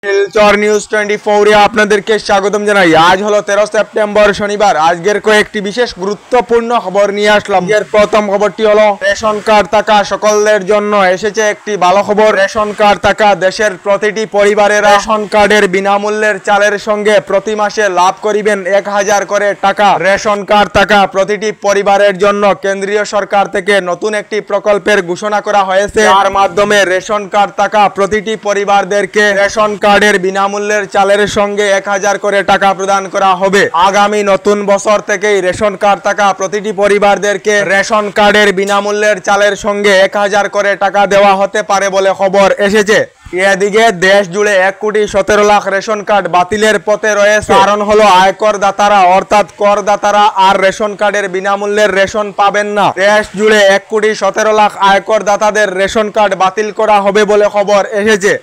Silchar news 24 এ আপনাদেরকে স্বাগতম জানাই। আজ হলো 13 সেপ্টেম্বর শনিবার। আজকের কয়েকটি বিশেষ গুরুত্বপূর্ণ খবর নিয়ে আসলাম। এর প্রথম খবরটি হলো রেশন কার্ড থাকা সকলের জন্য এসেছে একটি ভালো খবর। রেশন কার্ড থাকা দেশের প্রতিটি পরিবারের রেশন কার্ডের বিনামূল্যের চালের সঙ্গে প্রতি মাসে লাভ করিবেন 1000 করে টাকা। রেশন কার্ড থাকা প্রতিটি পরিবারের জন্য কেন্দ্রীয় সরকার থেকে নতুন একটি প্রকল্পের ঘোষণা করা হয়েছে, যার মাধ্যমে রেশন কার্ড থাকা প্রতিটি পরিবারদেরকে রেশন কার্ডের বিনামূল্যের চালের সঙ্গে 1000 করে টাকা প্রদান করা হবে। আগামী নতুন বছর থেকেই রেশন কার্ড থাকা প্রতিটি পরিবারদেরকে রেশন কার্ডের বিনামূল্যের চালের সঙ্গে 1000 করে টাকা দেওয়া হতে পারে বলে খবর এসেছে। এদিকে দেশ জুড়ে 1,17,00,000 রেশন কার্ড বাতিলের পথে রয়েছে। কারণ হলো আয়কর দাতারা অর্থাৎ করদাতারা আর রেশন কার্ডের বিনামূল্যের রেশন পাবেন না। দেশ জুড়ে 1,17,00,000 আয়কর দাতাদের রেশন কার্ড বাতিল করা হবে বলে খবর এসেছে।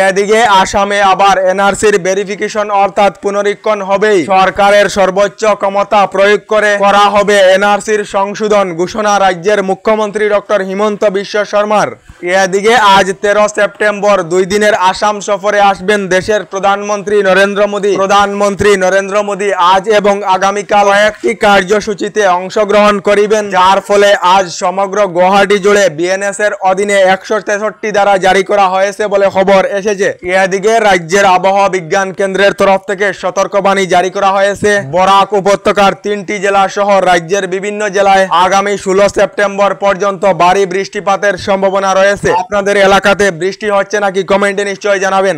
এদিকে আসামে আবার এনআরসির ভেরিফিকেশন অর্থাৎ পুনরীক্ষণ হবেই। সরকারের সর্বোচ্চ ক্ষমতা প্রয়োগ করে করা হবে এনআরসির সংশোধন ঘোষণা রাজ্যের মুখ্যমন্ত্রী ডক্টর হিমন্ত বিশ্ব শর্মার। এদিকে আজ 13 সেপ্টেম্বর 2 দিনের আসাম সফরে আসবেন দেশের প্রধানমন্ত্রী নরেন্দ্র মোদী। প্রধানমন্ত্রী নরেন্দ্র মোদী আজ এবং আগামীকাল কয়েকটি কার্যসূচিতে অংশগ্রহণ করিবেন, যার ফলে আজ সমগ্র গুয়াহাটি জুড়ে বিএনএস এর অধীনে 163 ধারা জারি করা হয়েছে বলে খবর এসেছে। এদিকে রাজ্যের আবহাওয়া বিজ্ঞান কেন্দ্রের তরফ থেকে সতর্কবাণী জারি করা হয়েছে। বরাক উপত্যকার 3টি জেলা সহ রাজ্যের বিভিন্ন জেলায় আগামী 16 সেপ্টেম্বর পর্যন্ত ভারী বৃষ্টিপাতের সম্ভাবনা রয়েছে। আপনাদের এলাকাতে বৃষ্টি হচ্ছে নাকি কমেন্টে নিশ্চয়ই জানাবেন।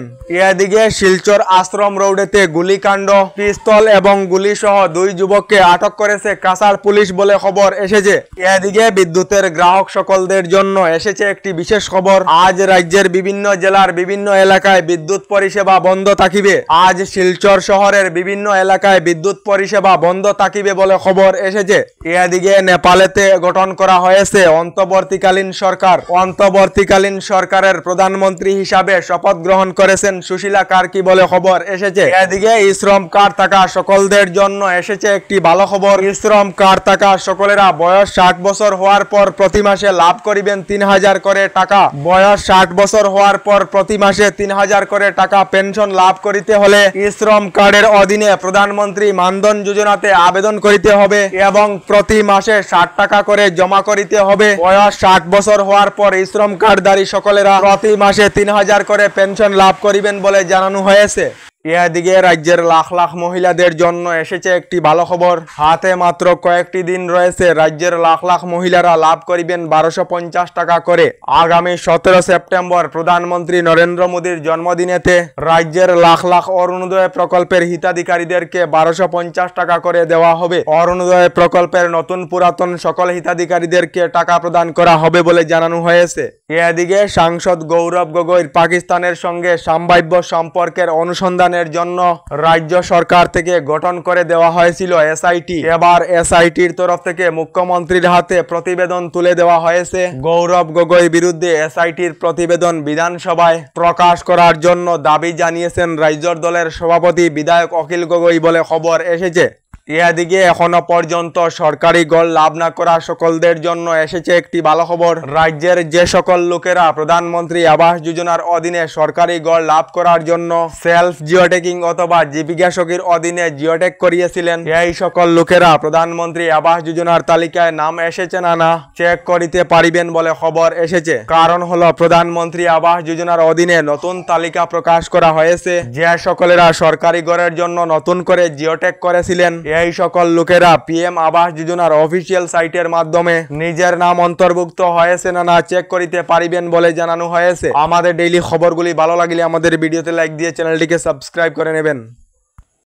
এদিকে শিলচর আশ্রম রোডেতে গুলিকাণ্ড, পিস্তল এবং গুলি সহ 2 যুবককে আটক করেছে কাছাড় পুলিশ বলে খবর এসেছে। এদিকে বিদ্যুতের গ্রাহক সকলদের জন্য এসেছে একটি বিশেষ খবর। আজ রাজ্যের বিভিন্ন জেলার বিভিন্ন এলাকায় বিদ্যুৎ পরিষেবা বন্ধ থাকিবে। আজ শিলচর শহরের বিভিন্ন এলাকায় বিদ্যুৎ পরিষেবা বন্ধ থাকিবে বলে খবর এসেছে। এদিকে নেপালেতে গঠন করা হয়েছে অন্তর্বর্তীকালীন সরকার। অন্তর্বর্তীকালীন সরকারের প্রধানমন্ত্রী হিসাবে শপথ গ্রহণ করেছেন সুশীলা কার্কি বলে খবর এসেছে। এদিকে শ্রম কার্ড থাকা সকলদের জন্য এসেছে একটি ভালো খবর। শ্রম কার্ড থাকা সকলেরা বয়স 60 বছর হওয়ার পর প্রতি মাসে লাভ করিবেন 3000 করে টাকা। বয়স 60 বছর হওয়ার পর প্রতি মাসে 3000 করে টাকা পেনশন লাভ করিতে হলে শ্রম কার্ডের অধীনে প্রধানমন্ত্রী মানধন যোজনাতে আবেদন করিতে হবে এবং প্রতি মাসে 60 টাকা করে জমা করিতে হবে। বয়স 60 বছর হওয়ার পর শ্রম কার্ডধারী সকলেরা প্রতি মাসে 3000 করে পেনশন লাভ করিবেন বলে জানানো হয়েছে। এদিকে রাজ্যের লাখ লাখ মহিলাদের জন্য এসেছে একটি ভালো খবর। হাতে মাত্র কয়েকটি দিন রয়েছে। রাজ্যের লাখ লাখ মহিলারা লাভ করিবেন 1250 টাকা করে। আগামী 17 সেপ্টেম্বর প্রধানমন্ত্রী নরেন্দ্র মোদীর জন্মদিনেতে রাজ্যের লাখ লাখ অরুণোদয় প্রকল্পের হিতাধিকারীদেরকে 1250 টাকা করে দেওয়া হবে। অরুণোদয় প্রকল্পের নতুন পুরাতন সকল হিতাধিকারীদেরকে টাকা প্রদান করা হবে বলে জানানো হয়েছে। এদিকে সাংসদ গৌরব গগৈর পাকিস্তানের সঙ্গে সম্ভাব্য সম্পর্কের অনুসন্ধান জন্য রাজ্য সরকার থেকে গঠন করে দেওয়া হয়েছিল এসআইটি। এবার এসআইটির তরফ থেকে মুখ্যমন্ত্রীর হাতে প্রতিবেদন তুলে দেওয়া হয়েছে। গৌরব গগৈ বিরুদ্ধে এসআইটির প্রতিবেদন বিধানসভায় প্রকাশ করার জন্য দাবি জানিয়েছেন রাজ্য দলের সভাপতি বিধায়ক অখিল গগৈ বলে খবর এসেছে। এদিকে এখনো পর্যন্ত সরকারি গড় লাভ না করা সকলদের জন্য এসেছে একটি ভালো খবর। রাজ্যের যে সকল লোকেরা প্রধানমন্ত্রী আবাস যোজনার অধীনে সরকারি গড় লাভ করার জন্য সেলফ জিওটেকিং অথবা জীবিকা সখীর অধীনে জিওটেক করিয়েছিলেন, এই সকল লোকেরা প্রধানমন্ত্রী আবাস যোজনার তালিকায় নাম এসেছে না চেক করিতে পারিবেন বলে খবর এসেছে। কারণ হলো প্রধানমন্ত্রী আবাস যোজনার অধীনে নতুন তালিকা প্রকাশ করা হয়েছে। যে সকলেরা সরকারি গড়ের জন্য নতুন করে জিওটেক করেছিলেন, এই সকল লোকেরা পিএম আবাস যোজনার অফিসিয়াল সাইটের মাধ্যমে নিজের নাম অন্তর্ভুক্ত হয়েছে না চেক করিতে পারিবেন বলে জানানো হয়েছে। আমাদের ডেইলি খবরগুলি ভালো লাগলে আমাদের ভিডিওতে লাইক দিয়ে চ্যানেলটিকে সাবস্ক্রাইব করে নেবেন।